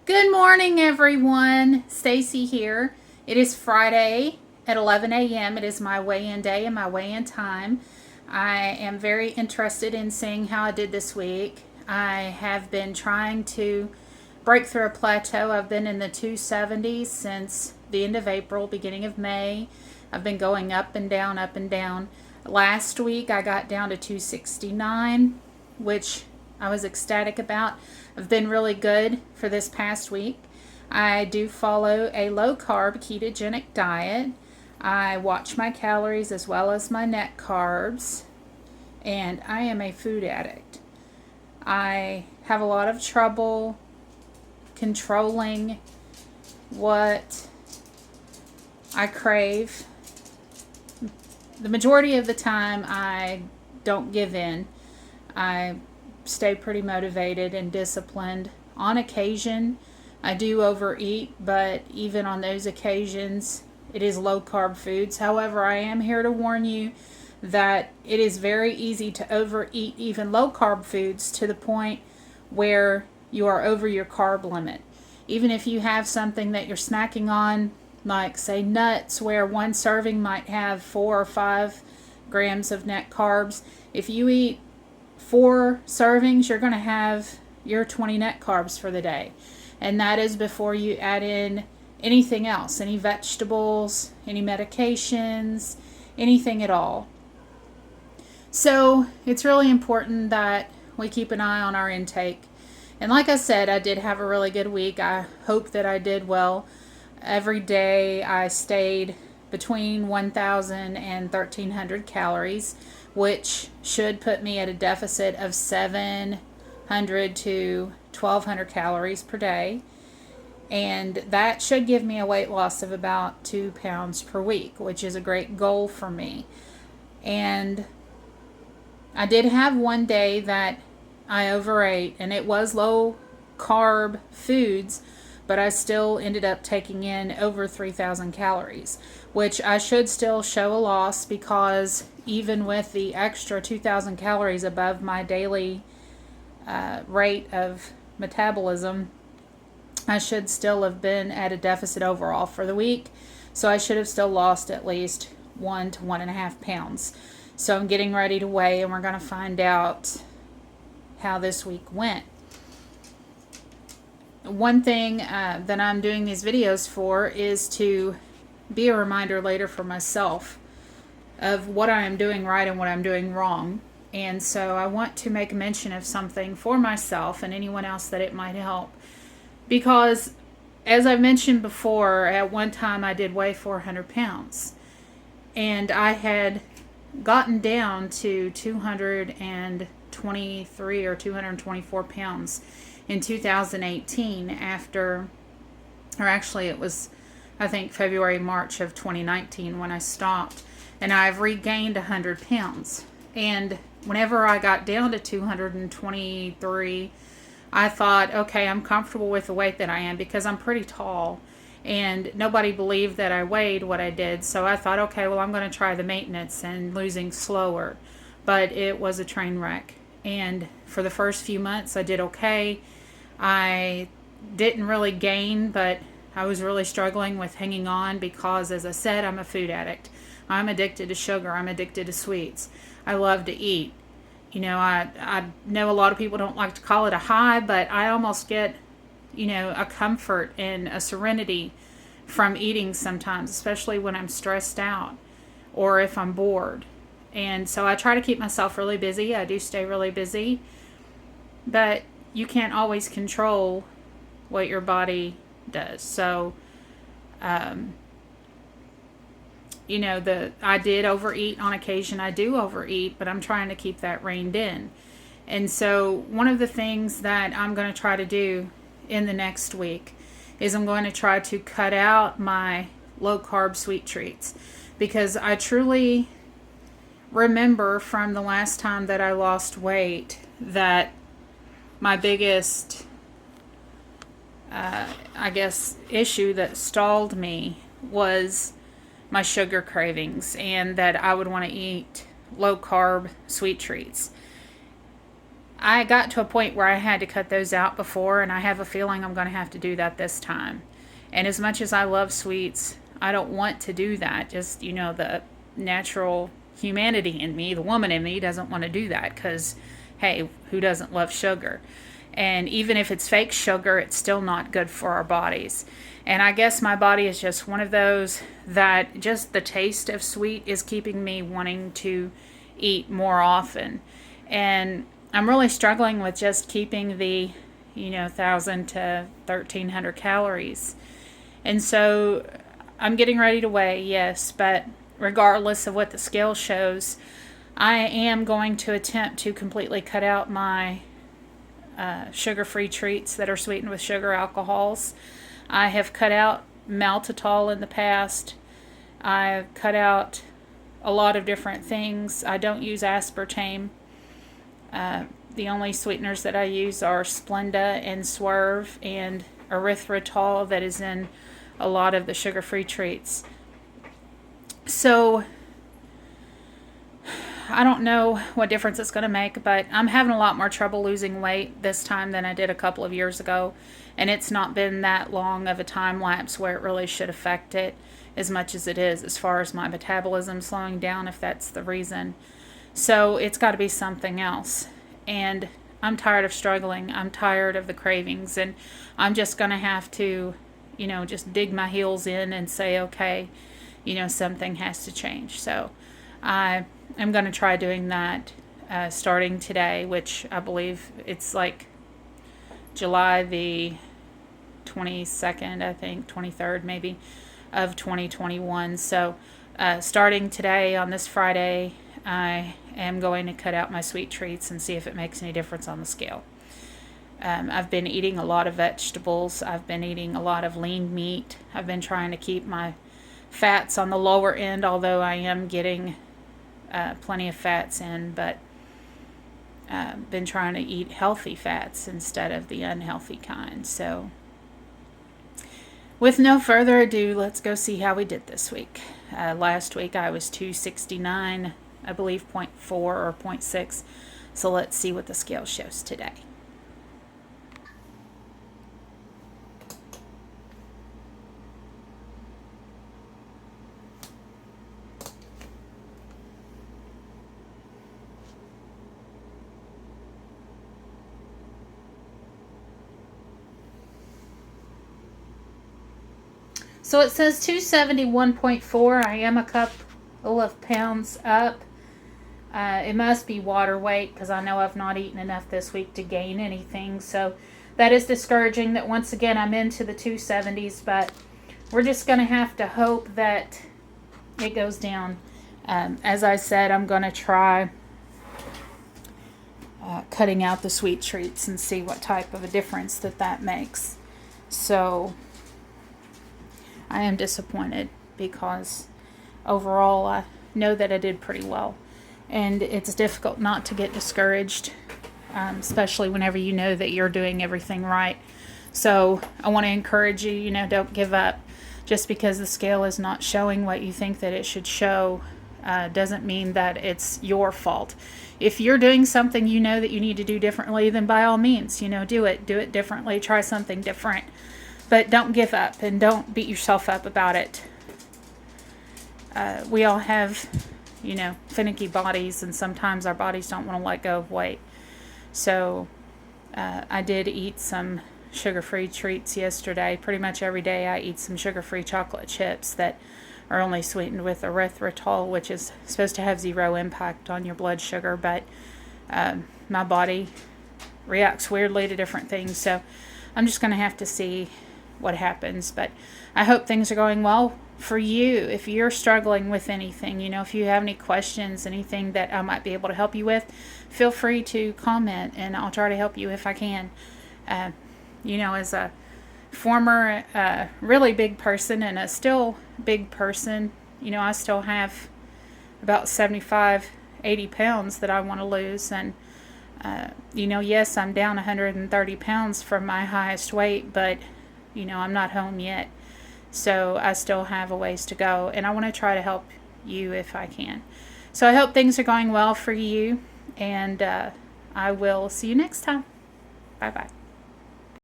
Good morning, everyone. Stacy here. It is Friday at 11 a.m. It is my weigh-in day and my weigh-in time. I am very interested in seeing how I did this week. I have been trying to break through a plateau. I've been in the 270s since the end of April, beginning of May. I've been going up and down, up and down. Last week I got down to 269, which I was ecstatic about. I've been really good for this past week. I do follow a low-carb ketogenic diet. I watch my calories as well as my net carbs, and I am a food addict. I have a lot of trouble controlling what I crave. The majority of the time I don't give in. I stay pretty motivated and disciplined. On occasion, I do overeat, but even on those occasions, it is low-carb foods. However, I am here to warn you that it is very easy to overeat even low-carb foods to the point where you are over your carb limit. Even if you have something that you're snacking on, like say nuts, where one serving might have 4 or 5 grams of net carbs, if you eat 4 servings, you're going to have your 20 net carbs for the day. And that is before you add in anything else, any vegetables, any medications, anything at all. So it's really important that we keep an eye on our intake. And like I said, I did have a really good week. I hope that I did well. Every day I stayed between 1,000 and 1,300 calories, which should put me at a deficit of 700 to 1,200 calories per day. And that should give me a weight loss of about 2 pounds per week, which is a great goal for me. And I did have one day that I overate, and it was low carb foods, but I still ended up taking in over 3,000 calories, which I should still show a loss, because even with the extra 2,000 calories above my daily rate of metabolism, I should still have been at a deficit overall for the week. So I should have still lost at least 1 to 1.5 pounds. So I'm getting ready to weigh, and we're going to find out how this week went. One thing that I'm doing these videos for is to be a reminder later for myself of what I am doing right and what I'm doing wrong. And so I want to make mention of something for myself and anyone else that it might help. Because as I mentioned before, at one time I did weigh 400 pounds. And I had gotten down to 223 or 224 pounds in 2018 after, or actually it was, I think, February, March of 2019 when I stopped. And I've regained 100 pounds. And whenever I got down to 223, I thought, okay, I'm comfortable with the weight that I am, because I'm pretty tall. And nobody believed that I weighed what I did. So I thought, okay, well, I'm going to try the maintenance and losing slower. But it was a train wreck. And for the first few months, I did okay. I didn't really gain, but I was really struggling with hanging on because, as I said, I'm a food addict. I'm addicted to sugar. I'm addicted to sweets. I love to eat. You know, I know a lot of people don't like to call it a high, but I almost get, a comfort and a serenity from eating sometimes, especially when I'm stressed out or if I'm bored. And so I try to keep myself really busy. I do stay really busy, but you can't always control what your body does. So, I did overeat on occasion. I do overeat, but I'm trying to keep that reined in. And so one of the things that I'm going to try to do in the next week is I'm going to try to cut out my low-carb sweet treats, because I truly remember from the last time that I lost weight that my biggest, issue that stalled me was my sugar cravings, and that I would want to eat low-carb sweet treats. I got to a point where I had to cut those out before, and I have a feeling I'm going to have to do that this time. And as much as I love sweets, I don't want to do that. Just, the natural humanity in me, the woman in me, doesn't want to do that because, hey, who doesn't love sugar? And even if it's fake sugar, it's still not good for our bodies. And I guess my body is just one of those that just the taste of sweet is keeping me wanting to eat more often. And I'm really struggling with just keeping the, 1,000 to 1,300 calories. And so I'm getting ready to weigh, yes, but regardless of what the scale shows, I am going to attempt to completely cut out my sugar-free treats that are sweetened with sugar alcohols. I have cut out maltitol in the past. I've cut out a lot of different things. I don't use aspartame. The only sweeteners that I use are Splenda and Swerve and erythritol that is in a lot of the sugar-free treats. So I don't know what difference it's going to make, but I'm having a lot more trouble losing weight this time than I did a couple of years ago. And it's not been that long of a time lapse where it really should affect it as much as it is, as far as my metabolism slowing down, if that's the reason. So it's got to be something else. And I'm tired of struggling. I'm tired of the cravings. And I'm just going to have to, just dig my heels in and say, okay, something has to change. So I'm going to try doing that starting today, which I believe it's like July the 22nd, I think, 23rd maybe, of 2021. So starting today on this Friday, I am going to cut out my sweet treats and see if it makes any difference on the scale. I've been eating a lot of vegetables. I've been eating a lot of lean meat. I've been trying to keep my fats on the lower end, although I am getting plenty of fats in, but been trying to eat healthy fats instead of the unhealthy kind. So with no further ado, let's go see how we did this week. Last week I was 269, I believe 0.4 or 0.6. So let's see what the scale shows today. So it says 271.4. I am a couple of pounds up. It must be water weight because I know I've not eaten enough this week to gain anything. So that is discouraging that once again I'm into the 270s, but we're just going to have to hope that it goes down. As I said, I'm going to try cutting out the sweet treats and see what type of a difference that makes. So I am disappointed because overall I know that I did pretty well. And it's difficult not to get discouraged, especially whenever you know that you're doing everything right. So I want to encourage you, don't give up. Just because the scale is not showing what you think that it should show doesn't mean that it's your fault. If you're doing something that you need to do differently, then by all means, do it. Do it differently. Try something different. But don't give up and don't beat yourself up about it. We all have, finicky bodies, and sometimes our bodies don't want to let go of weight. So I did eat some sugar-free treats yesterday. Pretty much every day I eat some sugar-free chocolate chips that are only sweetened with erythritol, which is supposed to have zero impact on your blood sugar, but my body reacts weirdly to different things. So I'm just going to have to see what happens, but I hope things are going well for you. If you're struggling with anything, if you have any questions, anything that I might be able to help you with, feel free to comment and I'll try to help you if I can. As a former really big person and a still big person, I still have about 80 pounds that I want to lose, and yes, I'm down 130 pounds from my highest weight, but I'm not home yet, so I still have a ways to go, and I want to try to help you if I can. So I hope things are going well for you, and I will see you next time. Bye bye.